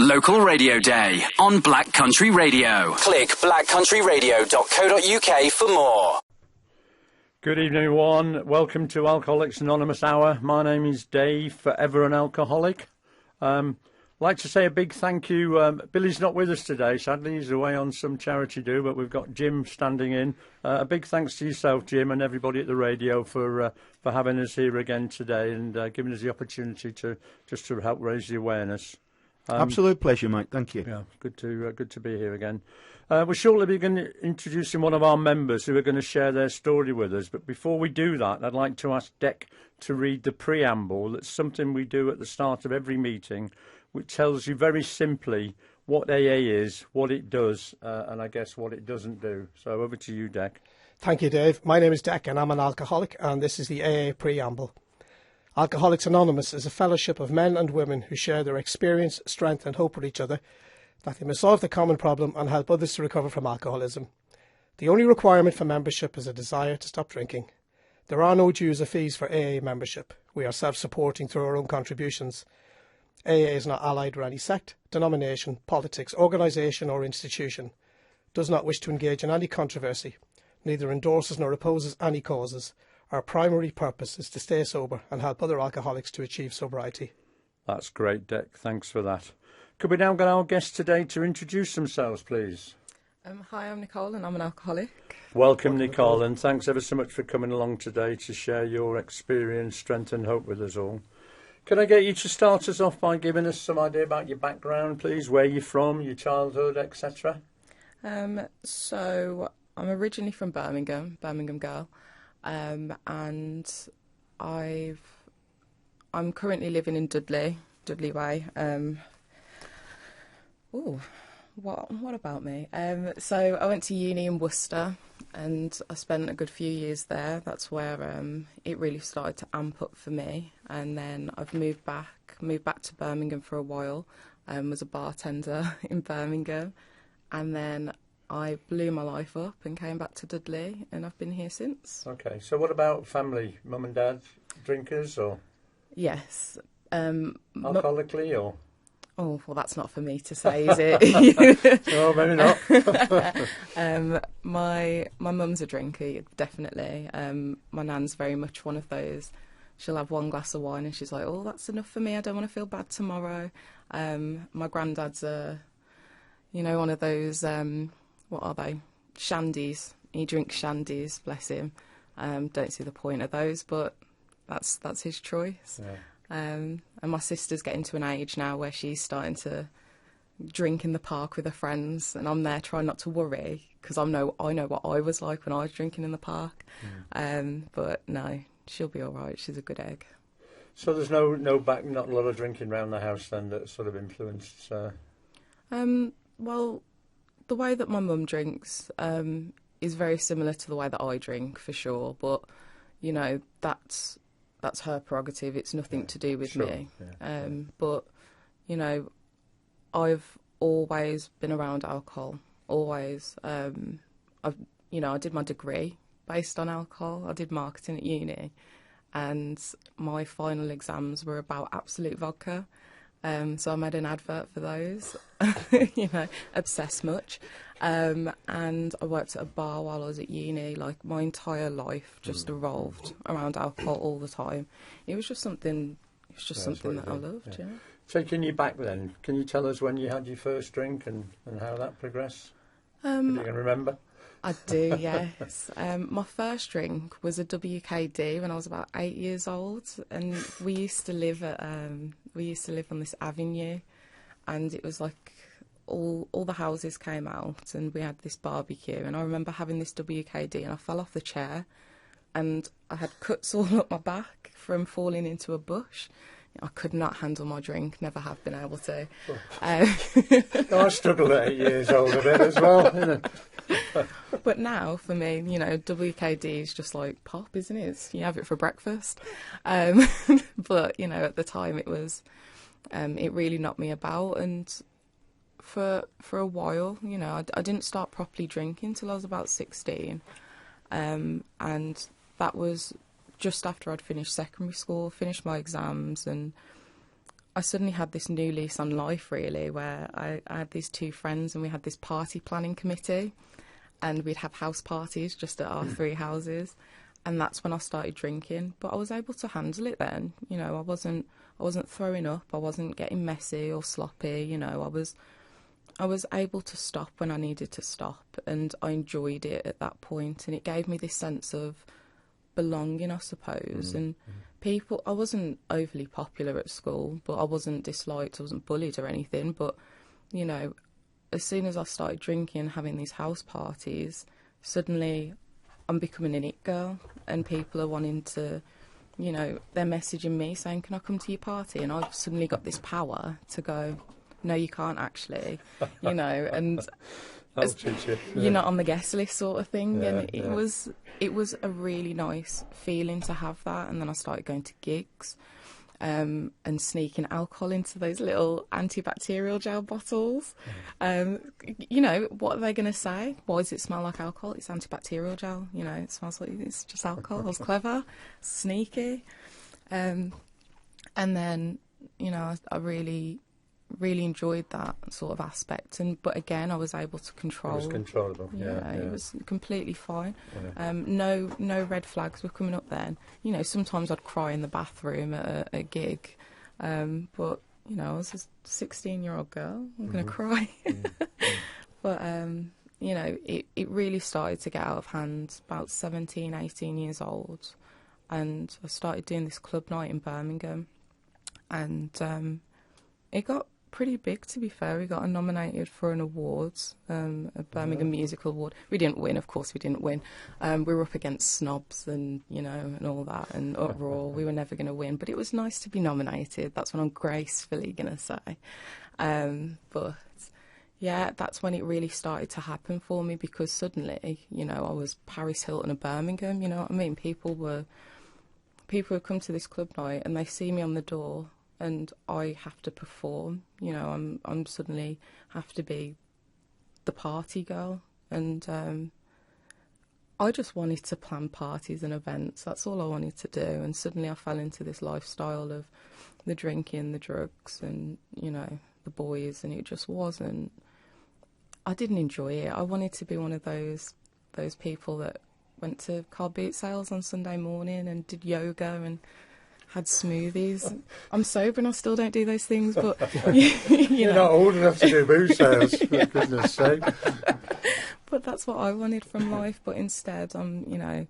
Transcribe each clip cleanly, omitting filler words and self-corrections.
Local Radio Day on Black Country Radio. Click blackcountryradio.co.uk for more. Good evening, everyone. Welcome to Alcoholics Anonymous Hour. My name is Dave, forever an alcoholic. I'd like to say a big thank you. Billy's not with us today, sadly. He's away on some charity do, but we've got Jim standing in. A big thanks to yourself, Jim, and everybody at the radio for having us here again today and giving us the opportunity to help raise the awareness. Absolute pleasure, mate. Thank you. Yeah, good to be here again. We're shortly going to introducing one of our members who are going to share their story with us. But before we do that, I'd like to ask Dec to read the preamble. That's something we do at the start of every meeting, which tells you very simply what AA is, what it does, and I guess what it doesn't do. So over to you, Dec. Thank you, Dave. My name is Dec and I'm an alcoholic, and this is the AA preamble. Alcoholics Anonymous is a fellowship of men and women who share their experience, strength and hope with each other, that they may solve the common problem and help others to recover from alcoholism. The only requirement for membership is a desire to stop drinking. There are no dues or fees for AA membership. We are self-supporting through our own contributions. AA is not allied with any sect, denomination, politics, organisation or institution, does not wish to engage in any controversy, neither endorses nor opposes any causes. Our primary purpose is to stay sober and help other alcoholics to achieve sobriety. That's great, Dec. Thanks for that. Could we now get our guests today to introduce themselves, please? Hi, I'm Nicole and I'm an alcoholic. Welcome, Nicole, and thanks ever so much for coming along today to share your experience, strength and hope with us all. Can I get you to start us off by giving us some idea about your background, please, where you're from, your childhood, etc.? So I'm originally from Birmingham girl, and I'm currently living in Dudley Way. What about me? So I went to uni in Worcester and I spent a good few years there. That's where it really started to amp up for me. And then I've moved back to Birmingham for a while. Was a bartender in Birmingham, and then I blew my life up and came back to Dudley, and I've been here since. Okay, so what about family? Mum and dad drinkers or? Yes. Alcoholically or? Oh, well, that's not for me to say, is it? No, maybe not. My mum's a drinker, definitely. My nan's very much one of those. She'll have one glass of wine and she's like, oh, that's enough for me. I don't want to feel bad tomorrow. My granddad's one of those, what are they? Shandies. He drinks shandies, bless him. Don't see the point of those, but that's his choice. Yeah. And my sister's getting to an age now where she's starting to drink in the park with her friends, and I'm there trying not to worry because I know what I was like when I was drinking in the park. But no, she'll be all right. She's a good egg. So there's not a lot of drinking around the house then that sort of influenced. Well, the way that my mum drinks is very similar to the way that I drink for sure, but that's her prerogative. It's nothing to do with me. Yeah. But, I've always been around alcohol, always. I did my degree based on alcohol. I did marketing at uni, and my final exams were about Absolute vodka. So I made an advert for those, obsessed much. And I worked at a bar while I was at uni. Like, my entire life just revolved around alcohol all the time. It was just something that I loved, yeah. Taking you back then, can you tell us when you had your first drink and how that progressed? If you can remember. I do, yes. My first drink was a WKD when I was about 8 years old, and we used to live on this avenue, and it was like all the houses came out, and we had this barbecue, and I remember having this WKD, and I fell off the chair, and I had cuts all up my back from falling into a bush. I could not handle my drink, never have been able to. I struggled at 8 years old a bit as well. But now, for me, WKD is just like pop, isn't it? You have it for breakfast. But, at the time it was, it really knocked me about. And for a while, I didn't start properly drinking till I was about 16. And that was just after I'd finished secondary school, finished my exams, and I suddenly had this new lease on life, really, where I had these two friends and we had this party planning committee, and we'd have house parties just at our three houses, and that's when I started drinking. But I was able to handle it then. You know, I wasn't throwing up, I wasn't getting messy or sloppy. You know, I was able to stop when I needed to stop, and I enjoyed it at that point, and it gave me this sense of belonging, I suppose. And people, I wasn't overly popular at school, but I wasn't disliked, I wasn't bullied or anything. But, you know, as soon as I started drinking and having these house parties, suddenly I'm becoming an it girl, and people are wanting to, you know, they're messaging me saying, can I come to your party? And I've suddenly got this power to go, no, you can't actually, you know, and you're not on the guest list sort of thing. And it was a really nice feeling to have that. And then I started going to gigs and sneaking alcohol into those little antibacterial gel bottles. You know, what are they going to say? Why does it smell like alcohol? It's antibacterial gel. You know, it smells like it's just alcohol. I was clever, sneaky. And then, you know, I really enjoyed that sort of aspect, but again I was able to control. It was controllable. It was completely fine. No red flags were coming up then. You know, sometimes I'd cry in the bathroom at a gig, but you know, I was a 16-year-old girl. I'm going to cry. But you know, it really started to get out of hand about 17, 18 years old, and I started doing this club night in Birmingham, and it got pretty big, to be fair. We got nominated for an awards, a Birmingham Musical Award. We didn't win, of course we didn't win. We were up against Snobs and, you know, and all that, and Uproar. We were never going to win, but it was nice to be nominated. That's what I'm gracefully going to say. But, yeah, that's when it really started to happen for me, because suddenly, you know, I was Paris Hilton of Birmingham, you know what I mean? People would come to this club night and they see me on the door, and I have to perform. You know, I'm suddenly have to be the party girl, and I just wanted to plan parties and events. That's all I wanted to do, and suddenly I fell into this lifestyle of the drinking, the drugs, and, you know, the boys, and it just wasn't. I didn't enjoy it. I wanted to be one of those people that went to car boot sales on Sunday morning and did yoga and had smoothies. I'm sober and I still don't do those things, but You're not old enough to do booze sales, for goodness sake. But that's what I wanted from life. But instead, I'm, you know,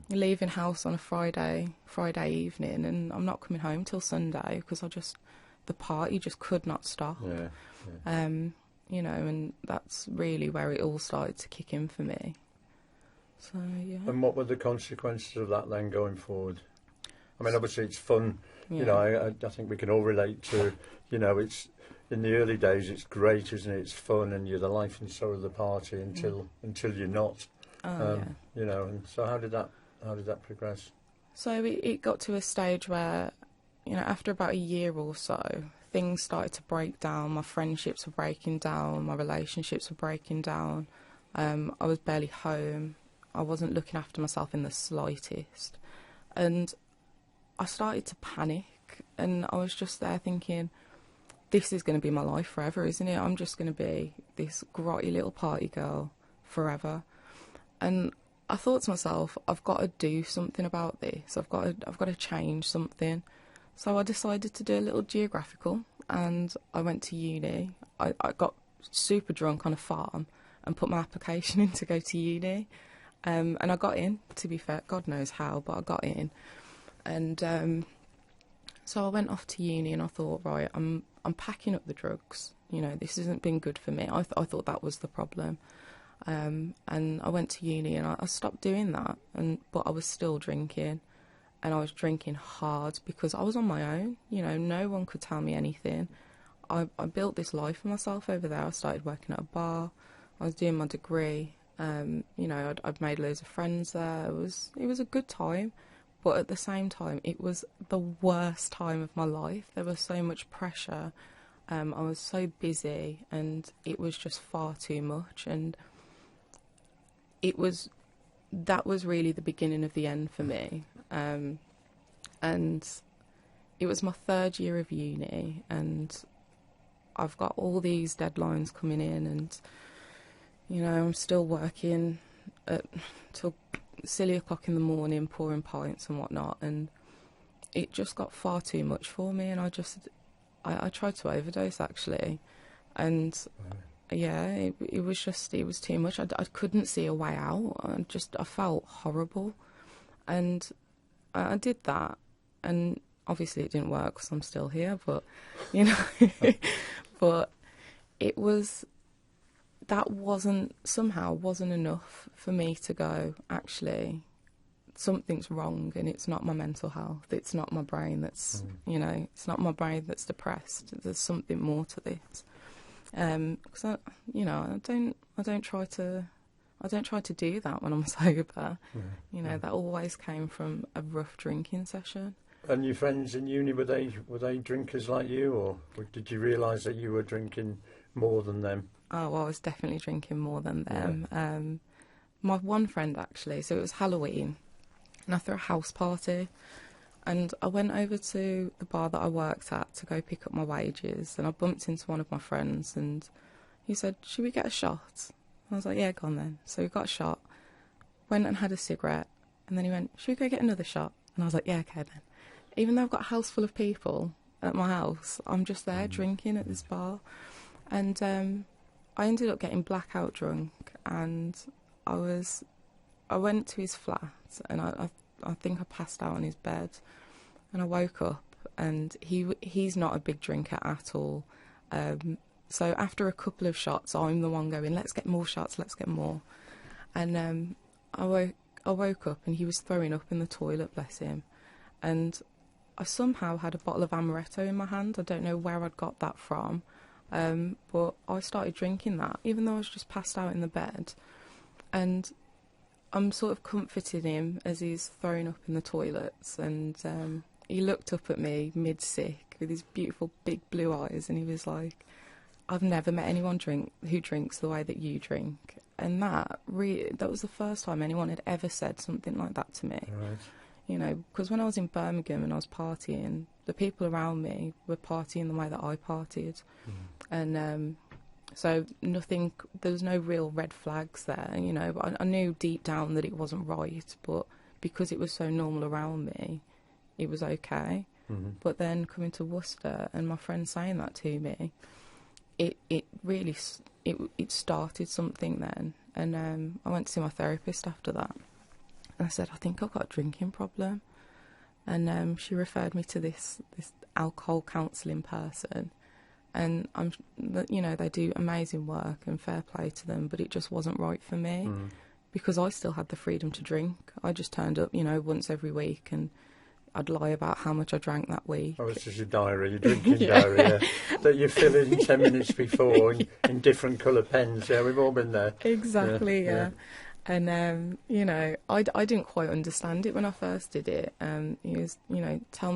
leaving house on a Friday evening, and I'm not coming home till Sunday because the party just could not stop. You know, and that's really where it all started to kick in for me. So yeah. And what were the consequences of that then going forward? I mean, obviously it's fun. You know, I think we can all relate to, you know, it's in the early days it's great, isn't it? It's fun and you're the life and soul of the party until you're not. You know, and so how did that progress? So it got to a stage where, you know, after about a year or so, things started to break down. My friendships were breaking down. My relationships were breaking down. I was barely home. I wasn't looking after myself in the slightest. And I started to panic, and I was just there thinking, this is going to be my life forever, isn't it? I'm just going to be this grotty little party girl forever. And I thought to myself, I've got to do something about this. I've got to change something. So I decided to do a little geographical, and I went to uni. I got super drunk on a farm and put my application in to go to uni. And I got in, to be fair. God knows how, but I got in. And so I went off to uni, and I thought, right, I'm packing up the drugs. You know, this hasn't been good for me. I thought that was the problem. And I went to uni, and I stopped doing that. But I was still drinking, and I was drinking hard because I was on my own. You know, no one could tell me anything. I built this life for myself over there. I started working at a bar. I was doing my degree. You know, I'd made loads of friends there. It was a good time. But at the same time, it was the worst time of my life. There was so much pressure. I was so busy, and it was just far too much. And that was really the beginning of the end for me. And it was my third year of uni, and I've got all these deadlines coming in, and, you know, I'm still working till silly o'clock in the morning, pouring pints and whatnot, and it just got far too much for me, and I tried to overdose, actually, and yeah, it was too much. I couldn't see a way out. I felt horrible, and I did that, and obviously it didn't work because I'm still here, but, you know, but somehow wasn't enough for me to go, actually, something's wrong, and it's not my mental health, it's not my brain that's, you know, it's not my brain that's depressed, there's something more to this. Because I don't try to do that when I'm sober. You know, that always came from a rough drinking session. And your friends in uni, were they drinkers like you, or did you realise that you were drinking more than them? Oh, well, I was definitely drinking more than them. Yeah. My one friend, actually, so it was Halloween, and I threw a house party, and I went over to the bar that I worked at to go pick up my wages, and I bumped into one of my friends, and he said, "Should we get a shot?" I was like, "Yeah, go on then." So we got a shot, went and had a cigarette, and then he went, "Should we go get another shot?" And I was like, "Yeah, okay then." Even though I've got a house full of people at my house, I'm just there drinking at this bar. And I ended up getting blackout drunk, and I went to his flat, and I think I passed out on his bed, and I woke up, and he's not a big drinker at all. So after a couple of shots, I'm the one going, "Let's get more shots, let's get more." And I woke up, and he was throwing up in the toilet, bless him. And I somehow had a bottle of amaretto in my hand. I don't know where I'd got that from, but I started drinking that, even though I was just passed out in the bed. And I'm sort of comforting him as he's throwing up in the toilets, and he looked up at me mid-sick with his beautiful big blue eyes, and he was like, "I've never met anyone who drinks the way that you drink." And that was the first time anyone had ever said something like that to me. Right. You know, because when I was in Birmingham and I was partying, the people around me were partying the way that I partied. And so there was no real red flags there, you know, but I knew deep down that it wasn't right, but because it was so normal around me, it was okay. But then coming to Worcester and my friend saying that to me, it really started something then. And I went to see my therapist after that. And I said, "I think I've got a drinking problem." And she referred me to this alcohol counselling person. And you know, they do amazing work and fair play to them, but it just wasn't right for me because I still had the freedom to drink. I just turned up, you know, once every week, and I'd lie about how much I drank that week. Oh, it's just your diary, your drinking diary, yeah, that you fill in 10 minutes before in different colour pens. Yeah, we've all been there. Exactly, yeah. And, you know, I didn't quite understand it when I first did it. He was, you know, tell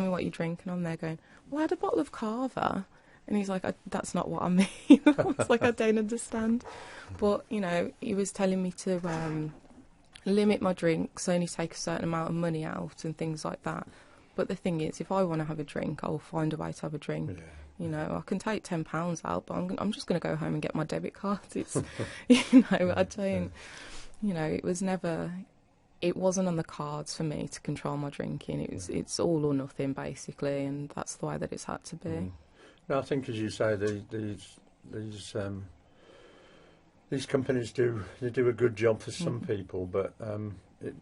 me what you drink. And I'm there going, "Well, I had a bottle of Carver." And he's like, "That's not what I mean." I was like, "I don't understand." But, you know, he was telling me to limit my drinks, only take a certain amount of money out and things like that. But the thing is, if I want to have a drink, I'll find a way to have a drink. Yeah. You know, I can take £10 out, but I'm just going to go home and get my debit card. It's, you know, I don't, you know, it wasn't on the cards for me to control my drinking. It's all or nothing, basically, and that's the way that it's had to be. No, I think, as you say, these companies do a good job for some people, but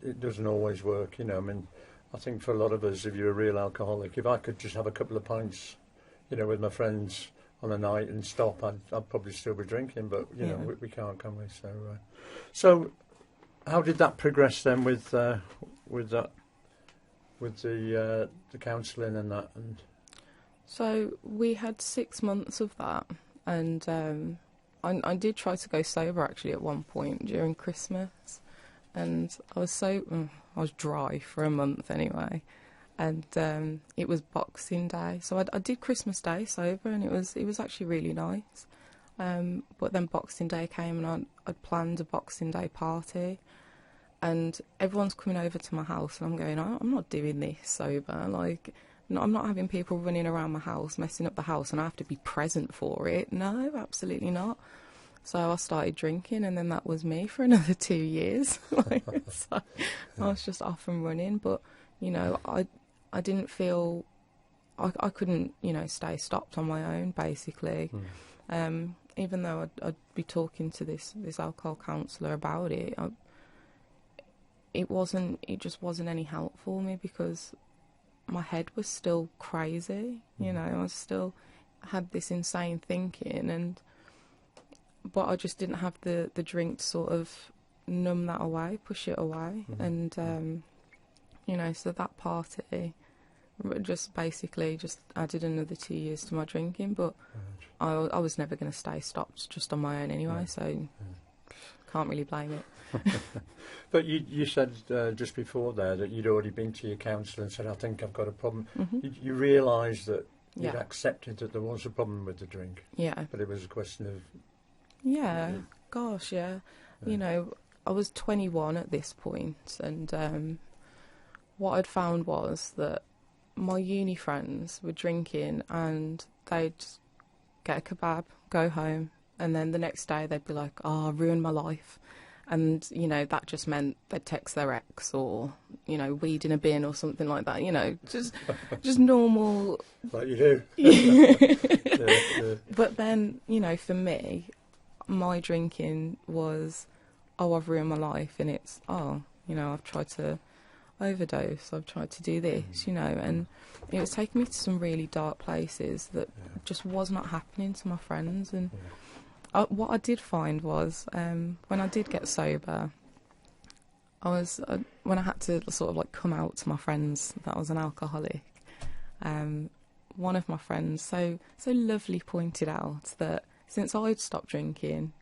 it doesn't always work. You know, I mean, I think for a lot of us, if you're a real alcoholic, if I could just have a couple of pints, you know, with my friends on a night and stop, I'd probably still be drinking, but you know, we can't, can we? So how did that progress then with the counselling and that? And so we had 6 months of that, and I did try to go sober actually at one point during Christmas, and I was dry for a month anyway. And it was Boxing Day, so I did Christmas Day sober, and it was actually really nice. But then Boxing Day came, and I'd planned a Boxing Day party, and everyone's coming over to my house, and I'm going, "I'm not doing this sober." Like, No, I'm not having people running around my house, messing up the house, and I have to be present for it. No, absolutely not. So I started drinking, and then that was me for another 2 years. So I was just off and running. But, you know, I didn't feel... I couldn't, you know, stay stopped on my own, basically. Even though I'd be talking to this alcohol counsellor about it, it just wasn't any help for me, because my head was still crazy, you know. I still had this insane thinking, but I just didn't have the drink to sort of numb that away, push it away. And, you know, so that party just basically just added another 2 years to my drinking, but I was never going to stay stopped just on my own anyway, so can't really blame it. But you said just before there that you'd already been to your counsellor and said, I think I've got a problem. You realised that you'd accepted that there was a problem with the drink. Yeah. But it was a question of... Yeah. You know, I was 21 at this point, and what I'd found was that my uni friends were drinking and they'd get a kebab, go home, and then the next day they'd be like, oh, I ruined my life. And, you know, that just meant they'd text their ex, or, you know, weed in a bin or something like that, you know, just normal. Like you do. But then, you know, for me, my drinking was, oh, I've ruined my life, and it's, oh, you know, I've tried to overdose, I've tried to do this, you know, and it was taking me to some really dark places that just was not happening to my friends. And what I did find was, when I did get sober, when I had to sort of like come out to my friends that I was an alcoholic, one of my friends so lovely pointed out that since I'd stopped drinking,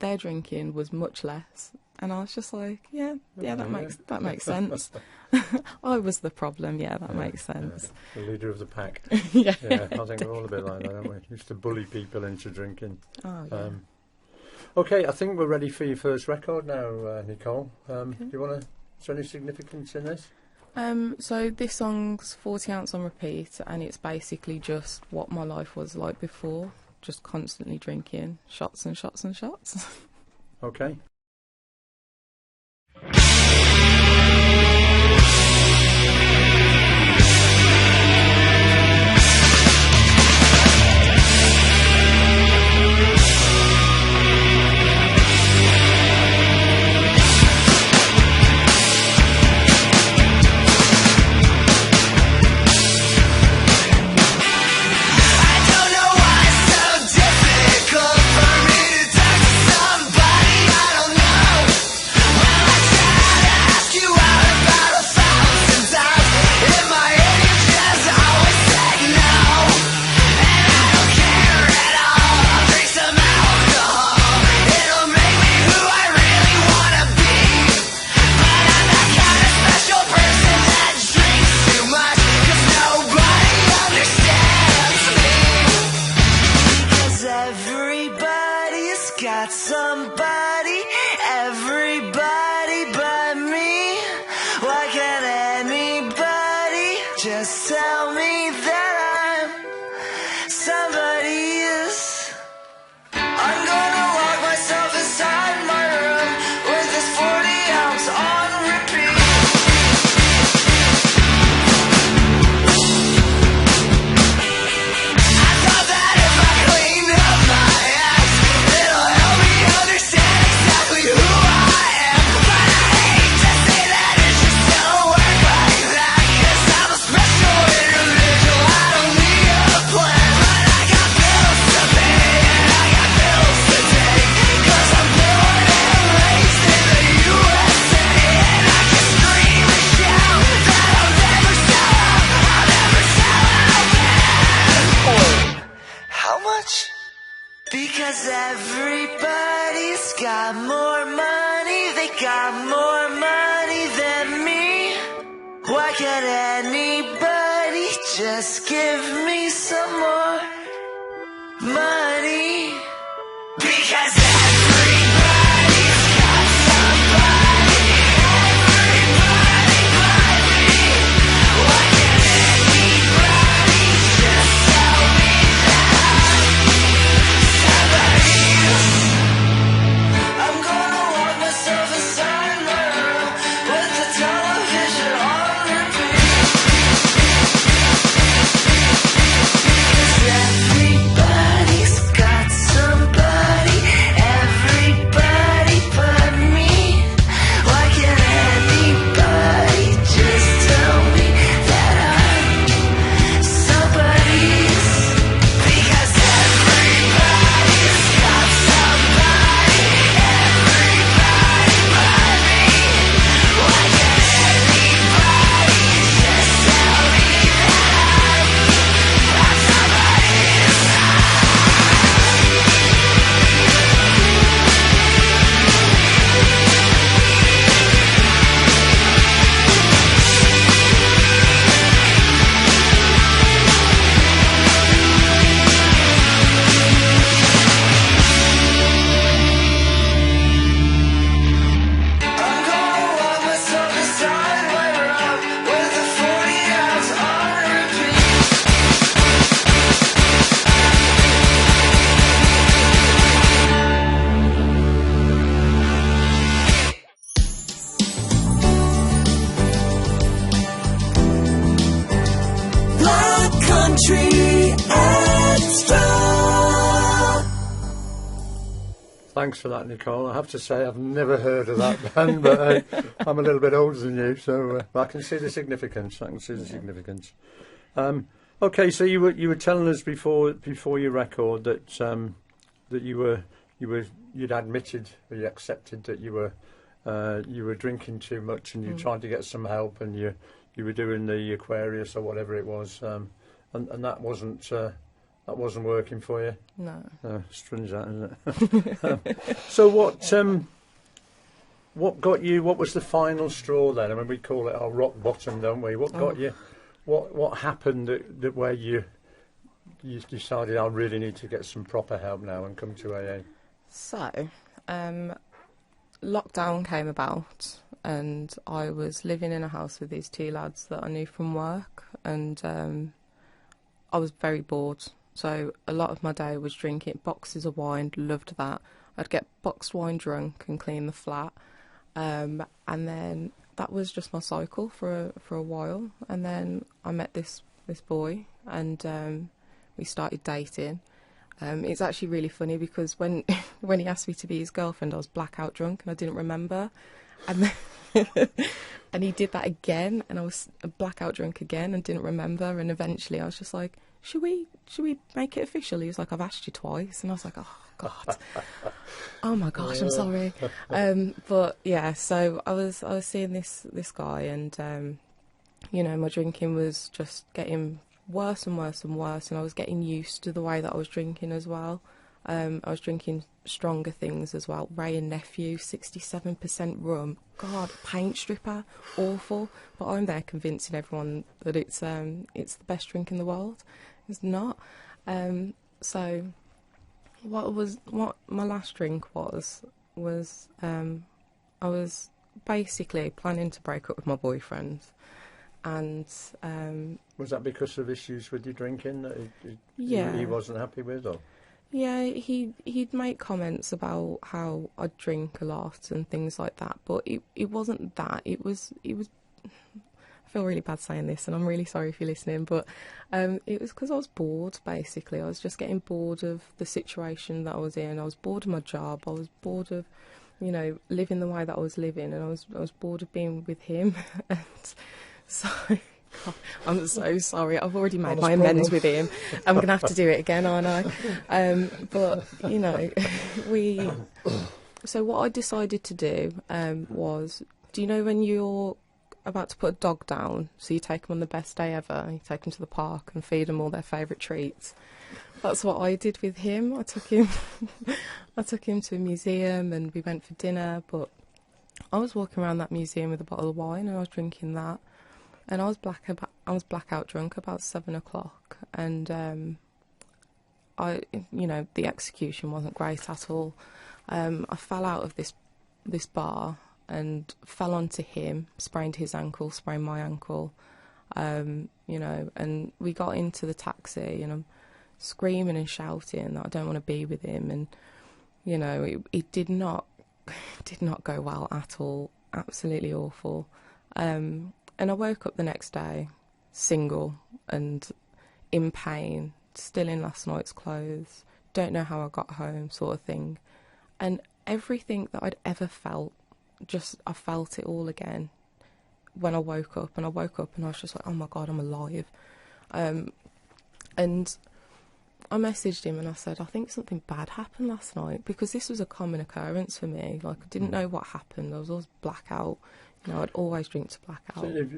their drinking was much less. And I was just like, that makes sense. I was the problem, that makes sense. The leader of the pack. I think we're all a bit like that, aren't we? Used to bully people into drinking. Oh, yeah. Okay, I think we're ready for your first record now, Nicole. Do you want to... Is there any significance in this? So this song's 40 Ounce on repeat, and it's basically just what my life was like before. Just constantly drinking, shots and shots and shots. Okay. Just tell me that I'm somebody else. I'm gonna lock myself inside my room with this 40 ounce on repeat. I thought that if I clean up my act, it'll help me understand exactly who I am. But I hate to say that it just don't work like that, 'cause I'm a special individual. I don't need a plan, but I got bills to pay and I got bills to take, 'cause I'm born and raised in the USA, and I can scream and shout that I'll never sell out, I'll never sell out, man. How much? Because everybody's got more money, they got more money than me. Why can't anybody just give me some more money? Because everybody's got somebody, everybody but me. Why can't anybody Thanks for that, Nicole. I have to say I've never heard of that band, but I'm a little bit older than you, so I can see the significance. Okay, so you were telling us before your record that that you'd admitted or you accepted that you were drinking too much and you tried to get some help and you were doing the Aquarius or whatever it was, and that wasn't working for you. No. Strange that, isn't it? So what got you? What was the final straw then? I mean, we call it our rock bottom, don't we? What got you? What happened that where you decided I really need to get some proper help now and come to AA? So, lockdown came about, and I was living in a house with these two lads that I knew from work, and I was very bored. So a lot of my day was drinking boxes of wine, loved that. I'd get boxed wine drunk and clean the flat. And then that was just my cycle for a while. And then I met this boy and we started dating. It's actually really funny because when he asked me to be his girlfriend, I was blackout drunk and I didn't remember. And then and he did that again and I was blackout drunk again and didn't remember. And eventually I was just like, should we make it official? He was like, I've asked you twice. And I was like, oh, God. Oh, my gosh, I'm sorry. But, yeah, so I was seeing this guy and, you know, my drinking was just getting worse and worse and worse. And I was getting used to the way that I was drinking as well. I was drinking stronger things as well. Ray and Nephew, 67% rum. God, paint stripper, awful. But I'm there convincing everyone that it's the best drink in the world. It's not. So what my last drink was I was basically planning to break up with my boyfriend. And was that because of issues with your drinking that he wasn't happy with, or? Yeah, he'd make comments about how I'd drink a lot and things like that, but it wasn't that. It was. I feel really bad saying this, and I'm really sorry if you're listening, but it was because I was bored. Basically, I was just getting bored of the situation that I was in. I was bored of my job. I was bored of, you know, living the way that I was living, and I was bored of being with him, and so. God, I'm so sorry. I've already made my amends with him. I'm going to have to do it again, aren't I? But, you know, So what I decided to do was, do you know when you're about to put a dog down, so you take them on the best day ever, you take them to the park and feed them all their favourite treats? That's what I did with him. I took him to a museum and we went for dinner, but I was walking around that museum with a bottle of wine and I was drinking that. And I was blackout drunk about 7 o'clock, and the execution wasn't great at all. I fell out of this bar and fell onto him, sprained his ankle, sprained my ankle, and we got into the taxi, and I'm screaming and shouting that I don't want to be with him, and it did not go well at all, absolutely awful. And I woke up the next day, single and in pain, still in last night's clothes, don't know how I got home, sort of thing. And everything that I'd ever felt, I felt it all again when I woke up. And I woke up and I was just like, oh my God, I'm alive. And I messaged him and I said, I think something bad happened last night, because this was a common occurrence for me. Like, I didn't know what happened. I was always blackout. I'd always drink to blackout. So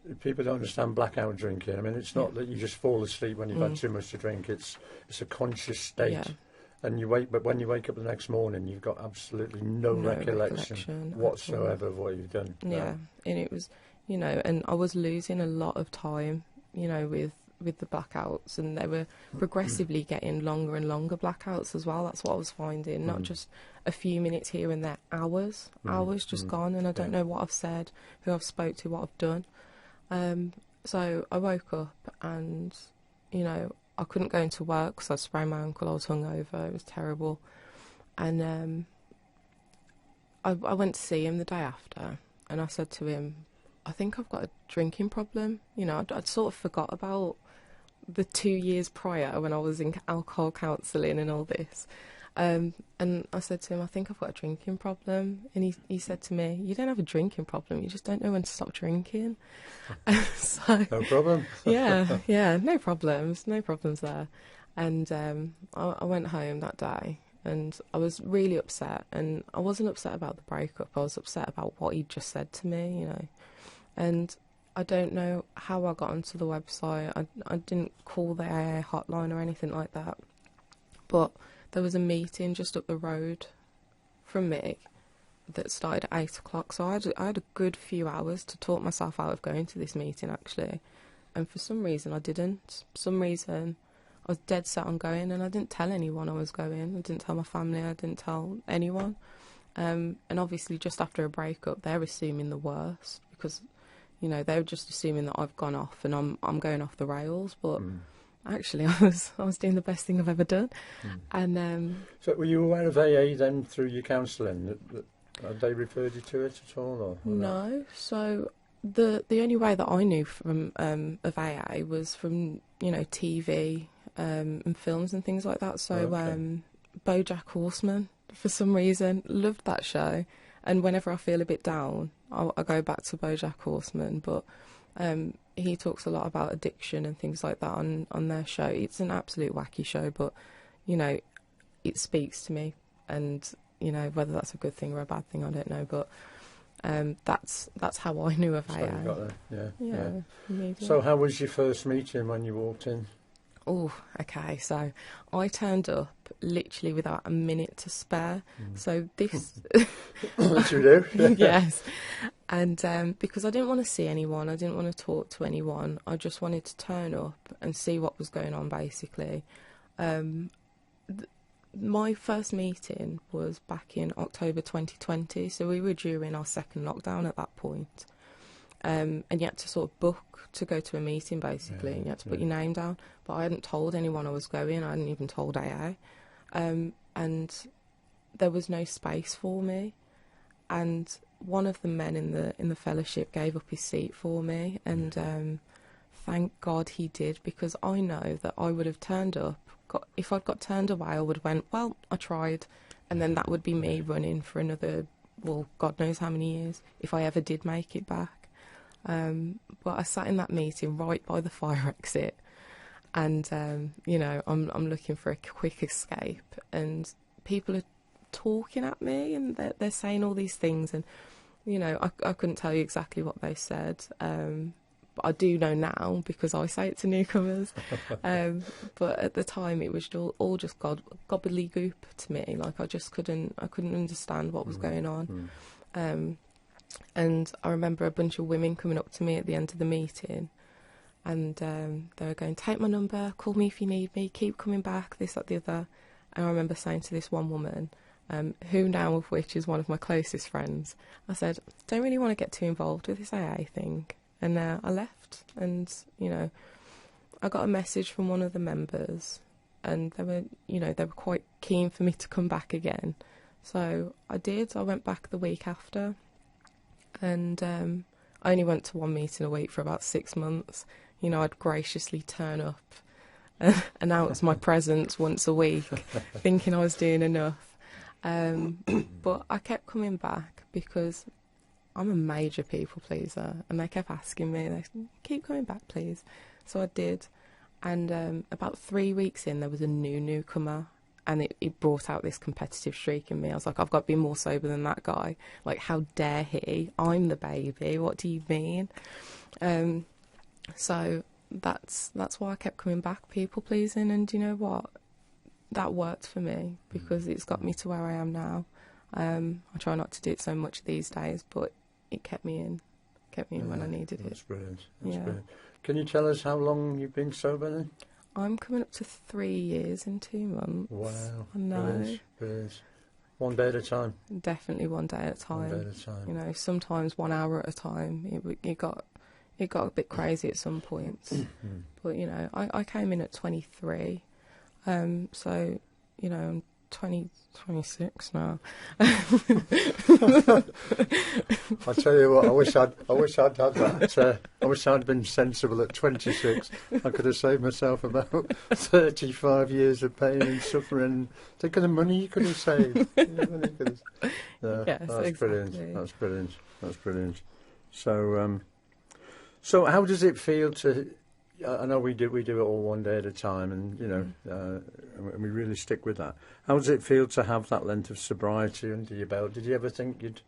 if people don't understand blackout drinking, I mean, it's not that you just fall asleep when you've had too much to drink. It's a conscious state, and but when you wake up the next morning, you've got absolutely no recollection whatsoever of what you've done. Yeah, and it was, and I was losing a lot of time, with the blackouts, and they were progressively getting longer and longer blackouts as well. That's what I was finding, not just a few minutes here and there, hours just gone, and I don't know what I've said, who I've spoke to, what I've done. So I woke up and, I couldn't go into work because I sprained my ankle, I was hungover, it was terrible. And I went to see him the day after, and I said to him, I think I've got a drinking problem. I'd sort of forgot about the 2 years prior when I was in alcohol counselling and all this. And I said to him, I think I've got a drinking problem. And he said to me, you don't have a drinking problem, you just don't know when to stop drinking. So, No problem. yeah, no problems there. And I went home that day, and I was really upset. And I wasn't upset about the breakup, I was upset about what he'd just said to me, you know. And I don't know how I got onto the website. I didn't call the AA hotline or anything like that. But there was a meeting just up the road from me that started at 8 o'clock. So I had a good few hours to talk myself out of going to this meeting, actually. And for some reason, I didn't. For some reason, I was dead set on going, and I didn't tell anyone I was going. I didn't tell my family. I didn't tell anyone. And obviously, just after a breakup, they're assuming the worst because, you know, they were just assuming that I've gone off and I'm going off the rails. But actually, I was doing the best thing I've ever done. And So were you aware of AA then through your counselling? Had they referred you to it at all? Or not? no, so the only way that I knew from of AA was from, you know, TV and films and things like that. So Okay. BoJack Horseman, for some reason, loved that show. And whenever I feel a bit down, I go back to BoJack Horseman. But he talks a lot about addiction and things like that on their show. It's an absolute wacky show, but, you know, it speaks to me. And, you know, whether that's a good thing or a bad thing, I don't know. But that's how I knew of So AA. you got there. Yeah. Immediately. So how was your first meeting when you walked in? Oh, okay. So I turned up literally without a minute to spare. So this... What you do? Yes. And because I didn't want to see anyone, I didn't want to talk to anyone, I just wanted to turn up and see what was going on, basically. My first meeting was back in October 2020, so we were during our second lockdown at that point. And you had to sort of book to go to a meeting, basically, and you had to put your name down. But I hadn't told anyone I was going, I hadn't even told AA. And there was no space for me. And one of the men in the fellowship gave up his seat for me, and thank God he did, because I know that I would have turned up. If I'd got turned away, I would have went, well, I tried, and then that would be me running for another, well, God knows how many years, if I ever did make it back. But I sat in that meeting right by the fire exit, and you know, I'm looking for a quick escape, and people are talking at me, and they're saying all these things, and you know, I couldn't tell you exactly what they said, but I do know now because I say it to newcomers. But at the time, it was all just gobbledygook to me. Like I couldn't understand what was going on. And I remember a bunch of women coming up to me at the end of the meeting, and they were going, take my number, call me if you need me, keep coming back, this, that, the other. And I remember saying to this one woman, who now of which is one of my closest friends, I said, don't really want to get too involved with this AA thing. And I left, and, you know, I got a message from one of the members, and they were quite keen for me to come back again. So I did. I went back the week after, and I only went to one meeting a week for about 6 months. You know, I'd graciously turn up and announce my presence once a week, thinking I was doing enough. But I kept coming back because I'm a major people pleaser, and they kept asking me, they said, keep coming back, please. So I did, and about 3 weeks in, there was a newcomer, and it brought out this competitive streak in me. I was like, I've got to be more sober than that guy. Like, how dare he? I'm the baby. What do you mean? So that's why I kept coming back, people pleasing, and you know what? That worked for me because it's got me to where I am now. I try not to do it so much these days, but it kept me in when I needed That's it. brilliant. That's Yeah. brilliant. Can you tell us how long you've been sober then? I'm coming up to 3 years in 2 months. Wow. I know. Brilliant, brilliant. One day at a time. Definitely one day at a time. One day at a time. You know, sometimes 1 hour at a time. It got a bit crazy at some points. But, you know, I came in at 23. So, you know, 26 now. I tell you what, I wish I'd had that. I wish I'd been sensible at 26. I could have saved myself about 35 years of pain and suffering. Think of the money you could have saved. Yes, that's exactly. brilliant. That's brilliant. That's brilliant. So, so how does it feel to? I know we do it all one day at a time, and and we really stick with that. How does it feel to have that length of sobriety under your belt? Did you ever think you'd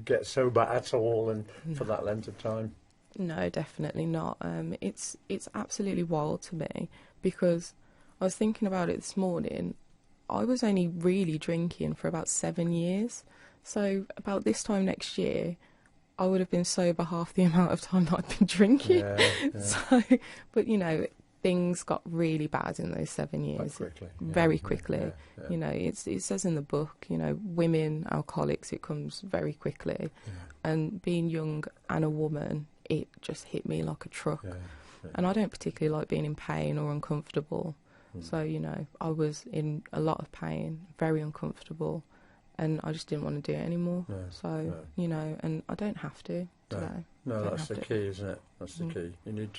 get sober at all, and for that length of time? No, definitely not. It's absolutely wild to me, because I was thinking about it this morning. I was only really drinking for about 7 years, so about this time next year, I would have been sober half the amount of time that I'd been drinking. Yeah. So, but things got really bad in those 7 years. Quite quickly. Very quickly. Yeah. It says in the book, women alcoholics, it comes very quickly. Yeah. And being young and a woman, it just hit me like a truck. Yeah. And I don't particularly like being in pain or uncomfortable. So, I was in a lot of pain, very uncomfortable, and I just didn't want to do it anymore. And I don't have to today. No, that's the key, isn't it? That's the key. You need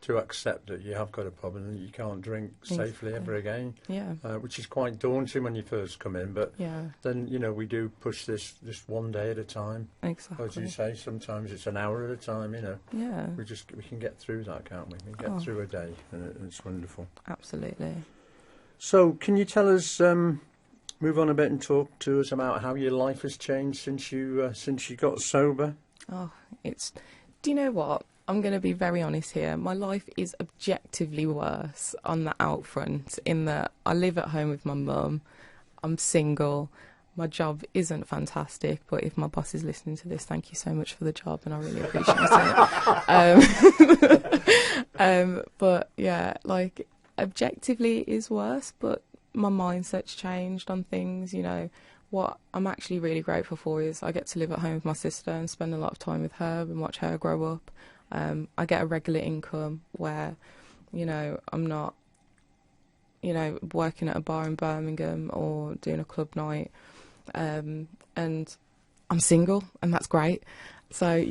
to accept that you have got a problem and you can't drink safely ever again. Yeah. Which is quite daunting when you first come in, but Yeah. then, we do push this just one day at a time. Exactly. As you say, sometimes it's an hour at a time, Yeah. We can get through that, can't we? We can get through a day, and it's wonderful. Absolutely. So, can you tell us, move on a bit and talk to us about how your life has changed since you got sober? Oh, do you know what? I'm going to be very honest here. My life is objectively worse on the out front, in that I live at home with my mum. I'm single. My job isn't fantastic, but if my boss is listening to this, thank you so much for the job, and I really appreciate it. But yeah, objectively it is worse, but my mindset's changed on things. What I'm actually really grateful for is I get to live at home with my sister and spend a lot of time with her and watch her grow up. I get a regular income where, I'm not, working at a bar in Birmingham or doing a club night. And I'm single, and that's great. So,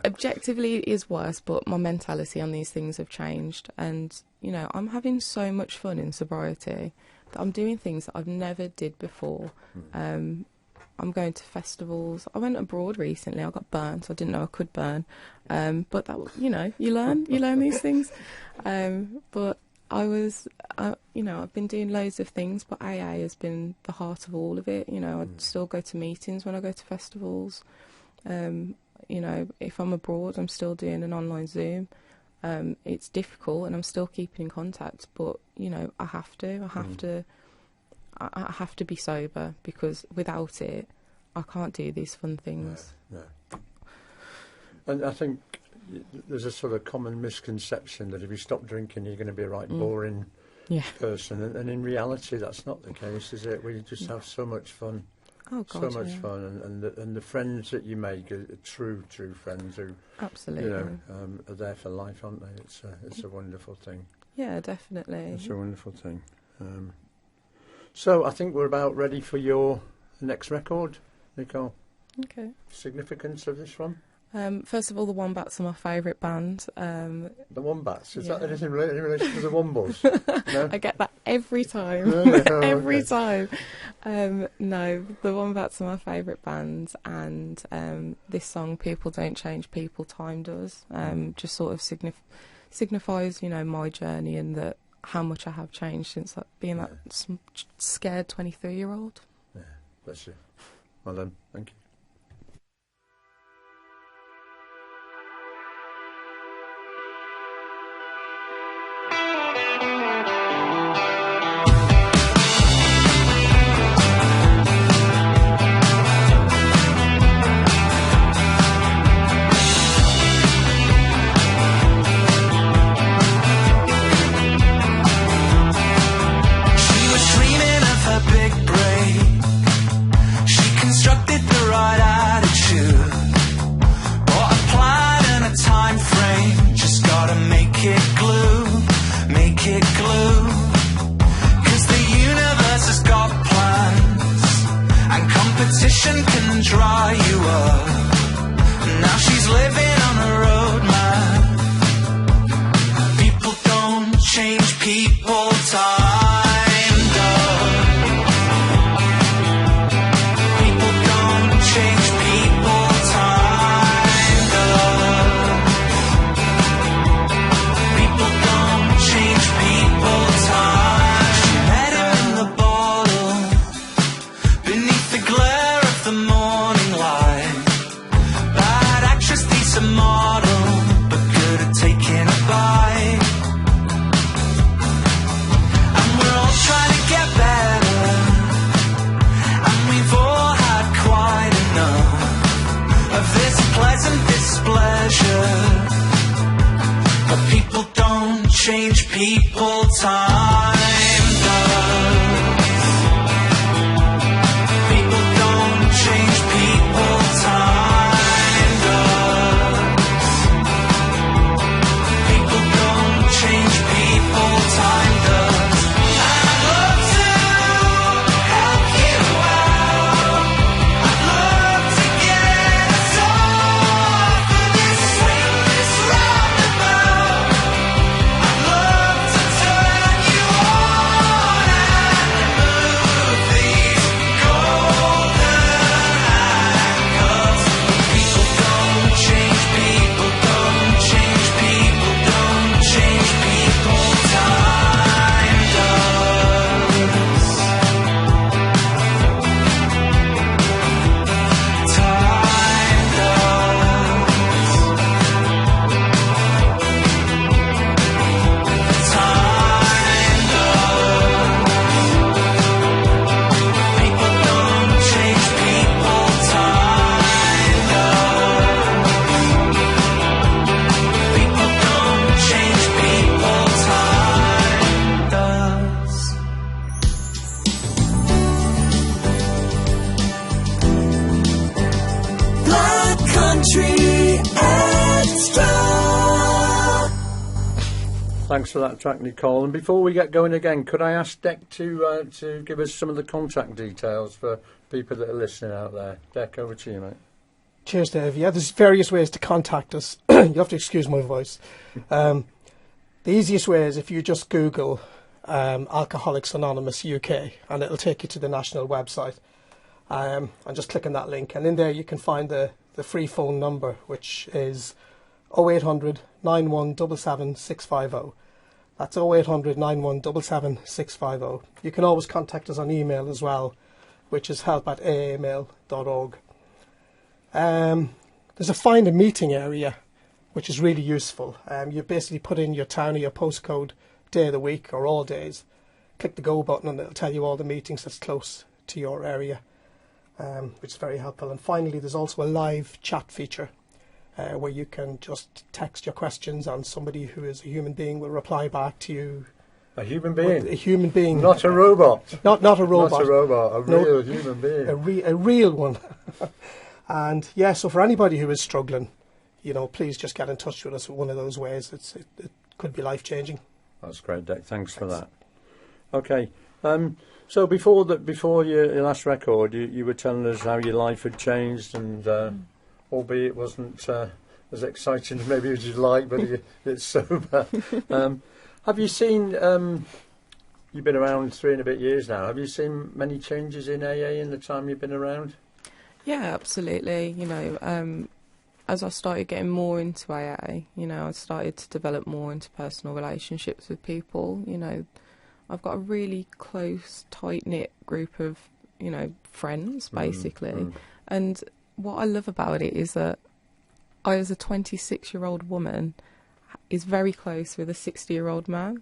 objectively it is worse, but my mentality on these things have changed. And, I'm having so much fun in sobriety that I'm doing things that I've never did before. I'm going to festivals. I went abroad recently. I got burnt. So I didn't know I could burn. But that, you learn these things. But I've been doing loads of things, but AA has been the heart of all of it. I still go to meetings when I go to festivals. If I'm abroad, I'm still doing an online Zoom. It's difficult, and I'm still keeping in contact, but I have to be sober, because without it I can't do these fun things. No. And I think there's a sort of common misconception that if you stop drinking you're going to be a right boring person, and in reality that's not the case, is it? We just have so much fun. Oh God, so much fun, and the friends that you make are true friends who absolutely are there for life, aren't they? It's a wonderful thing. Yeah, definitely. It's a wonderful thing. So I think we're about ready for your next record, Nicole. Okay. Significance of this one? First of all, the Wombats are my favourite band. The Wombats? Is that anything in relation to the Wombles? No? I get that every time. Every time. No, the Wombats are my favourite band, and this song, People Don't Change, People, Time Does, just sort of signifies, my journey, and that how much I have changed since being that scared 23-year-old. Yeah, bless you. Well done, thank you. She was dreaming of her big brain. She constructed the Thanks for that track, Nicole. And before we get going again, could I ask Dec to give us some of the contact details for people that are listening out there? Dec, over to you, mate. Cheers, Dave. Yeah, there's various ways to contact us. You have to excuse my voice. The easiest way is if you just Google Alcoholics Anonymous UK, and it'll take you to the national website. And just click on that link, and in there you can find the free phone number, which is 0800 9177 650. That's 0800 9177 650. You can always contact us on email as well, which is help@aamail.org. There's a find a meeting area, which is really useful. You basically put in your town or your postcode, day of the week or all days, click the go button, and it'll tell you all the meetings that's close to your area, which is very helpful. And finally, there's also a live chat feature where you can just text your questions, and somebody who is a human being will reply back to you. A human being? A human being. Not a robot? Not a robot. Not a robot, a real human being. A real one. And yeah, so for anybody who is struggling, please just get in touch with us one of those ways. It could be life-changing. That's great, Dec. Thanks for that. Okay. So before your last record, you were telling us how your life had changed, and albeit it wasn't as exciting maybe as you'd like, but it's sober. Have you seen? You've been around 3 and a bit years now. Have you seen many changes in AA in the time you've been around? Yeah, absolutely. As I started getting more into AA, I started to develop more into personal relationships with people. I've got a really close, tight-knit group of, friends, basically. And what I love about it is that I, as a 26-year-old woman, is very close with a 60-year-old man.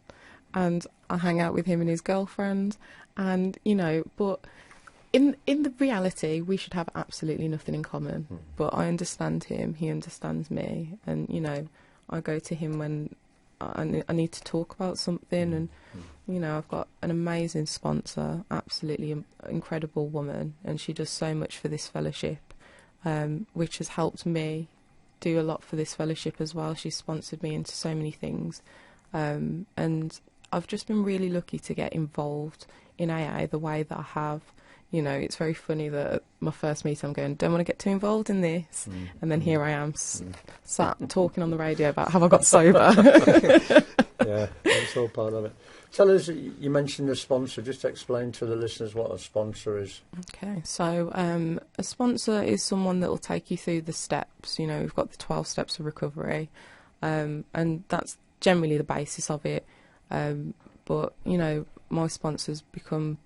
And I hang out with him and his girlfriend. And, but in the reality, we should have absolutely nothing in common. But I understand him, he understands me. And, I go to him when I need to talk about something. And, I've got an amazing sponsor, absolutely incredible woman. And she does so much for this fellowship, which has helped me do a lot for this fellowship as well. She's sponsored me into so many things. And I've just been really lucky to get involved in AA the way that I have. It's very funny that at my first meeting I'm going, don't want to get too involved in this. And then here I am sat talking on the radio about how I got sober. Yeah, that's all part of it. Tell us, you mentioned a sponsor. Just explain to the listeners what a sponsor is. Okay, so a sponsor is someone that will take you through the steps. We've got the 12 steps of recovery, and that's generally the basis of it. But, my sponsor's become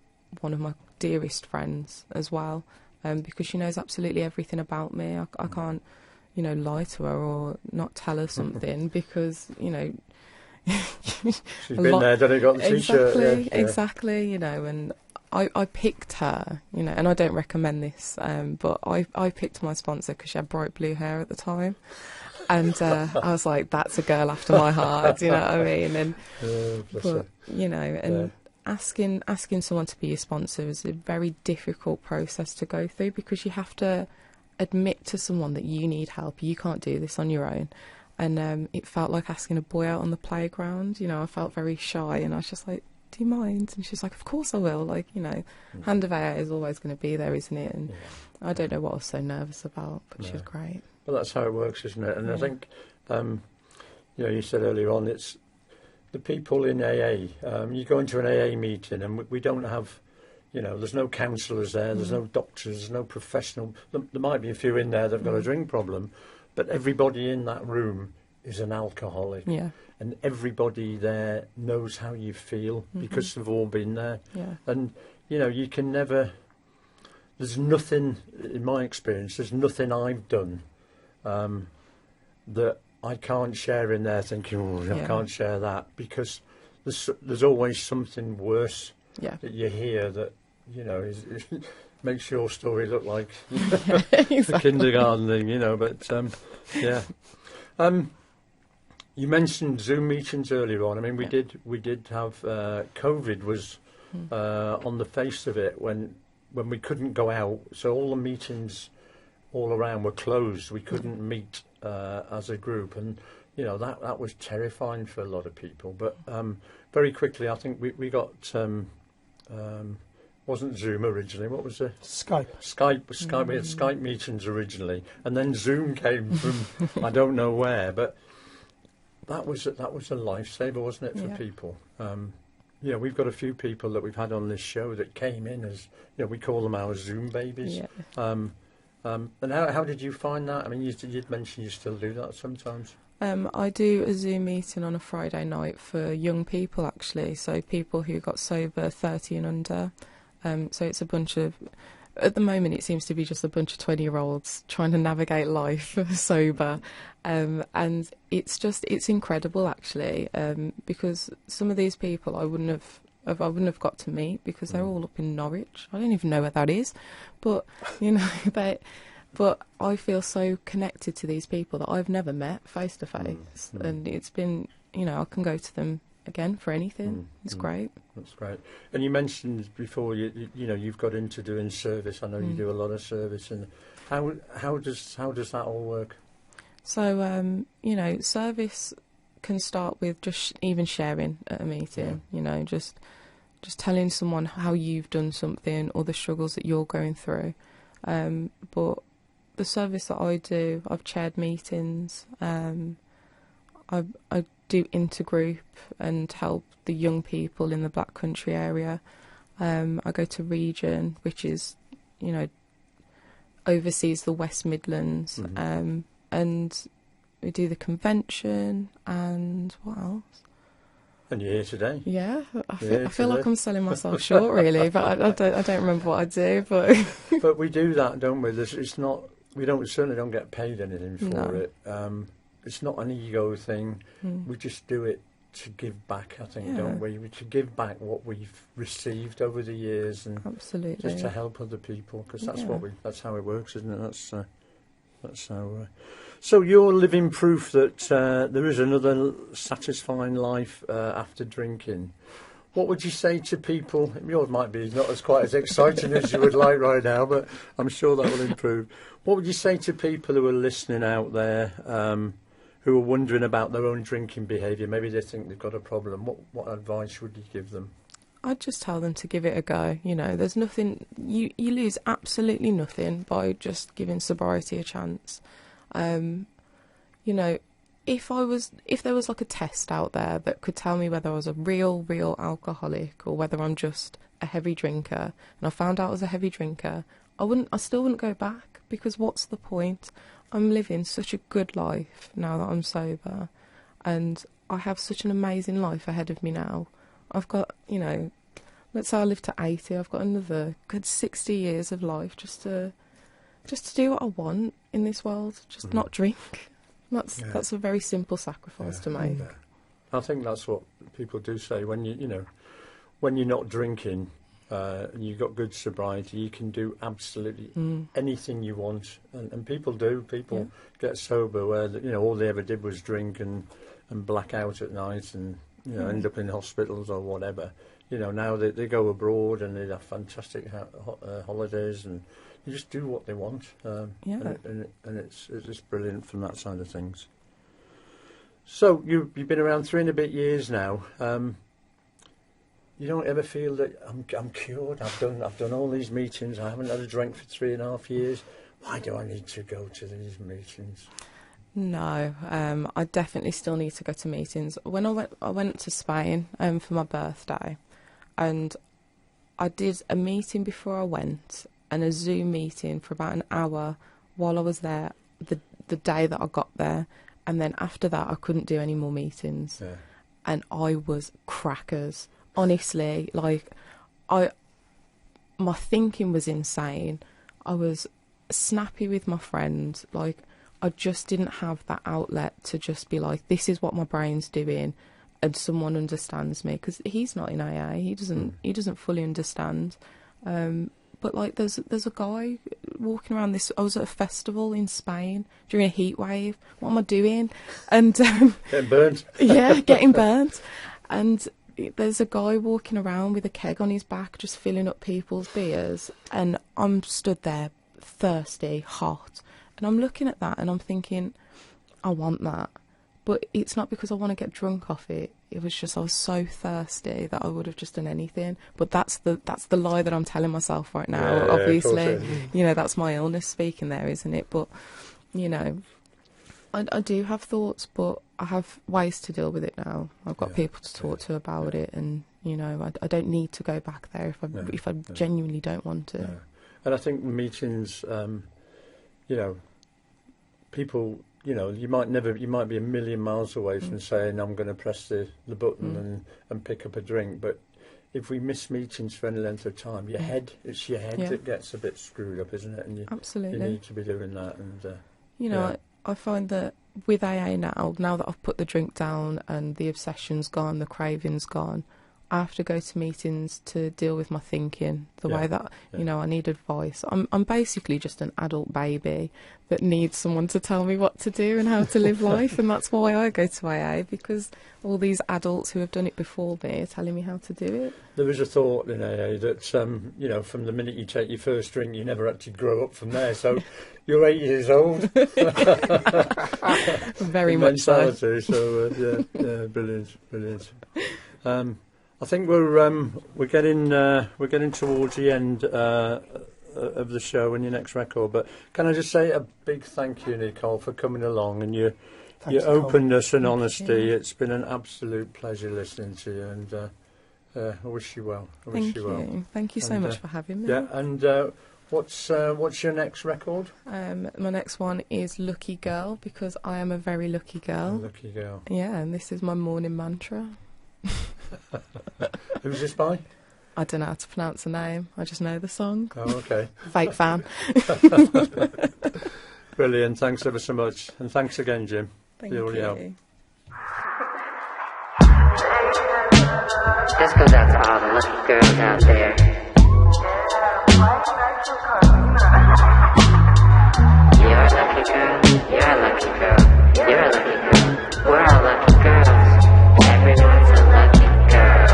one of my dearest friends as well, because she knows absolutely everything about me. I can't, lie to her or not tell her something because, she's been there, done it, got the t-shirt. Exactly, and I picked her, and I don't recommend this, but I picked my sponsor because she had bright blue hair at the time. And I was like, that's a girl after my heart, you know what I mean? And, asking someone to be your sponsor is a very difficult process to go through, because you have to admit to someone that you need help. You can't do this on your own. And it felt like asking a boy out on the playground. I felt very shy, and I was just like, do you mind? And she's like, of course I will. Hand of AA is always going to be there, isn't it? And I don't know what I was so nervous about, but she was great. Well, that's how it works, isn't it? And I think, you said earlier on, it's the people in AA. You go into an AA meeting, and we don't have, there's no counsellors there, there's no doctors, there's no professional. There might be a few in there that've got a drink problem, but everybody in that room is an alcoholic. Yeah. And everybody there knows how you feel because they've all been there. Yeah. And, you can never... There's nothing, in my experience, there's nothing I've done that I can't share in there thinking, I can't share that, because there's always something worse that you hear that, makes your story look like the kindergarten thing, but you mentioned Zoom meetings earlier on. I mean, we did have COVID was on the face of it when we couldn't go out, so all the meetings all around were closed. We couldn't meet as a group, and you know, that was terrifying for a lot of people. But very quickly, I think we got wasn't Zoom originally. What was it? Skype. Skype. We had Skype meetings originally, and then Zoom came from I don't know where. But that was a lifesaver, wasn't it, for people? Yeah, we've got a few people that we've had on this show that came in as, you know, we call them our Zoom babies. Yeah. And how did you find that? I mean, you'd mentioned you still do that sometimes. I do a Zoom meeting on a Friday night for young people, actually, so people who got sober 30 and under. So it's a bunch of, at the moment it seems to be just a bunch of 20-year-olds trying to navigate life sober. And it's incredible, actually, because some of these people I wouldn't have got to meet because they're all up in Norwich. I don't even know where that is, but you know, but I feel so connected to these people that I've never met face to face, and it's been, you know, I can go to them again for anything. It's great. That's great. And you mentioned before, you know, you've got into doing service. I know you do a lot of service, and how does that all work? So you know, service can start with just even sharing at a meeting. You know, just telling someone how you've done something or the struggles that you're going through. But the service that I do, I've chaired meetings. I do intergroup and help the young people in the Black Country area. I go to Region, which is, you know, oversees the West Midlands, and we do the convention, and what else? And you're here today. Yeah, I feel like I'm selling myself short, really, but I don't remember what I do. But we do that, don't we? It's not. We certainly don't get paid anything for it. It's not an ego thing. We just do it to give back, I think, don't we? To give back what we've received over the years, and absolutely just to help other people, because that's how it works, isn't it? That's how. So you're living proof that there is another satisfying life after drinking. What would you say to people? Yours might be not quite as exciting as you would like right now, but I'm sure that will improve. What would you say to people who are listening out there, who are wondering about their own drinking behaviour? Maybe they think they've got a problem. What advice would you give them? I'd just tell them to give it a go. You know, there's nothing, you lose absolutely nothing by just giving sobriety a chance. You know, if there was like a test out there that could tell me whether I was a real alcoholic or whether I'm just a heavy drinker, and I found out I was a heavy drinker, I still wouldn't go back, because what's the point? I'm living such a good life now that I'm sober, and I have such an amazing life ahead of me now. I've got, you know, let's say I live to 80, I've got another good 60 years of life just to do what I want in this world, just not drink. That's a very simple sacrifice to make. Yeah. I think that's what people do say when when you're not drinking and you've got good sobriety, you can do absolutely anything you want, and people do. People get sober where all they ever did was drink and black out at night and end up in hospitals or whatever. Now they go abroad and they have fantastic holidays and they just do what they want. And it's brilliant from that side of things. So you've been around 3 and a bit years now. You don't ever feel that I'm cured? I've done all these meetings. I haven't had a drink for 3.5 years. Why do I need to go to these meetings? No, I definitely still need to go to meetings. When I went to Spain for my birthday, and I did a meeting before I went and a Zoom meeting for about an hour while I was there the day that I got there, and then after that I couldn't do any more meetings. Yeah. And I was crackers. Honestly, my thinking was insane. I was snappy with my friend. I just didn't have that outlet to just be like, this is what my brain's doing, and someone understands me, because he's not in AA. He doesn't fully understand. But there's a guy walking around this. I was at a festival in Spain during a heat wave. What am I doing? And getting burnt. Yeah, getting burnt. And there's a guy walking around with a keg on his back, just filling up people's beers, and I'm stood there, thirsty, hot. And I'm looking at that and I'm thinking, I want that. But it's not because I want to get drunk off it. It was just I was so thirsty that I would have just done anything. But that's the lie that I'm telling myself right now. Yeah, obviously, you know, that's my illness speaking there, isn't it? But you know, I do have thoughts, but I have ways to deal with it now. I've got people to talk to about it, and you know, I don't need to go back there if I genuinely don't want to. No. And I think meetings, you know, people, you know, you might be a million miles away from saying I'm going to press the button and pick up a drink, but if we miss meetings for any length of time, it's your head that gets a bit screwed up, isn't it? And Absolutely. You need to be doing that. And you know, I find that with AA now that I've put the drink down and the obsession's gone, the craving's gone, I have to go to meetings to deal with my thinking, the way that, you know, I need advice. I'm basically just an adult baby that needs someone to tell me what to do and how to live life, and that's why I go to AA, because all these adults who have done it before me are telling me how to do it. There was a thought in AA that, you know, from the minute you take your first drink, you never actually grow up from there, so you're 8 years old. Very much so. So, brilliant. I think we're getting towards the end of the show and your next record. But can I just say a big thank you, Nicole, for coming along and your openness and honesty. It's been an absolute pleasure listening to you, and I wish you well. Thank you. Thank you so much for having me. Yeah, and what's your next record? My next one is Lucky Girl, because I am a very lucky girl. Lucky girl. Yeah, and this is my morning mantra. Who's this by? I don't know how to pronounce the name. I just know the song. Oh, okay. Fake fan. Brilliant. Thanks ever so much. And thanks again, Jim. Thank you. This goes out to all the lucky girls out there. You're a lucky girl. You're a lucky girl. You're a lucky girl. We're all lucky girls. Everyone's a lucky girl.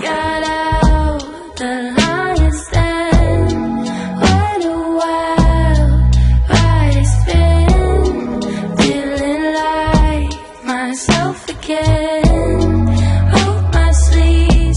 Got out the longest end. What a wild ride it's been. Feeling like myself again. Rolled my sleeves.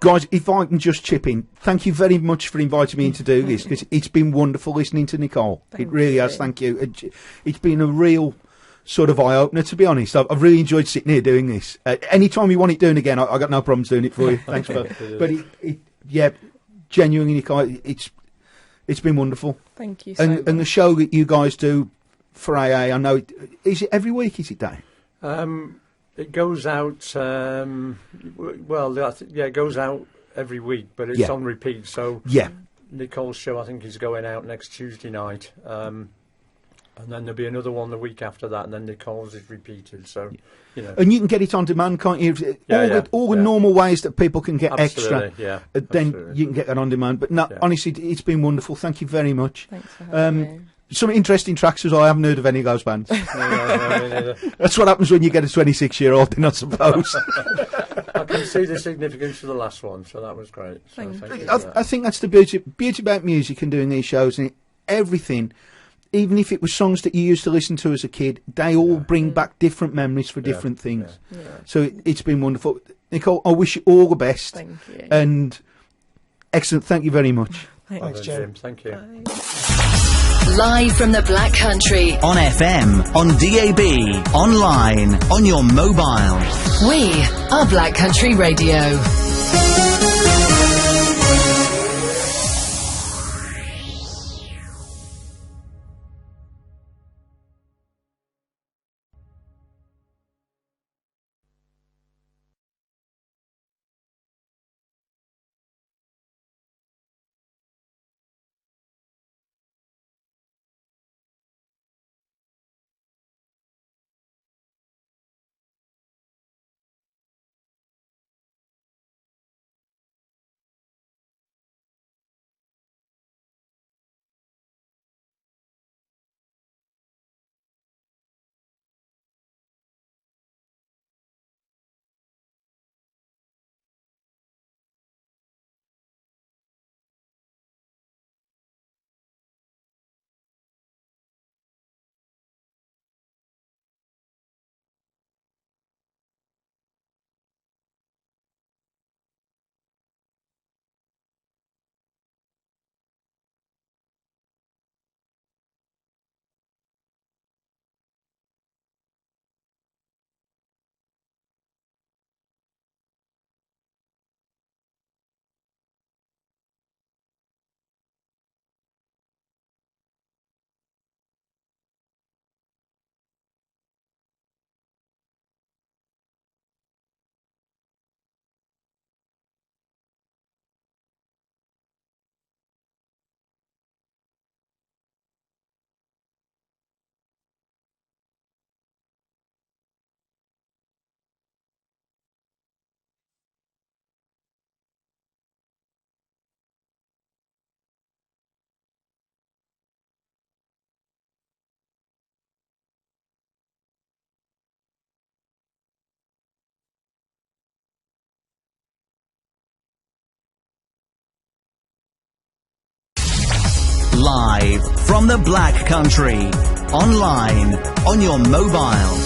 Guys, if I can just chip in, thank you very much for inviting me in to do this, because it's been wonderful listening to Nicole. It really has, thank you. It's been a real sort of eye-opener, to be honest. I've really enjoyed sitting here doing this. Anytime you want it doing again, I got no problems doing it for you. Thanks, but yeah, genuinely, Nicole, it's been wonderful. Thank you so much. And the show that you guys do for AA, I know, is it every week, is it, Dave? It goes out, it goes out every week, but it's on repeat. So Nicole's show, I think, is going out next Tuesday night. And then there'll be another one the week after that, and then Nicole's is repeated. So, you know. And you can get it on demand, can't you? All the normal ways that people can get extra, then you can get that on demand. But no, honestly, it's been wonderful. Thank you very much. Thanks for having me. Some interesting tracks as well. I haven't heard of any of those bands. No, That's what happens when you get a 26-year-old, I suppose. I can see the significance of the last one, so that was great. So thank you for that. I think that's the beauty about music and doing these shows, and everything. Even if it was songs that you used to listen to as a kid, they all bring back different memories for different things. Yeah. So it's been wonderful. Nicole, I wish you all the best. Thank you. And excellent. Thank you very much. Thanks, Jim. Thank you. Bye. Live from the Black Country. On FM, on DAB, online, on your mobile. We are Black Country Radio. Live from the Black Country. Online, on your mobile.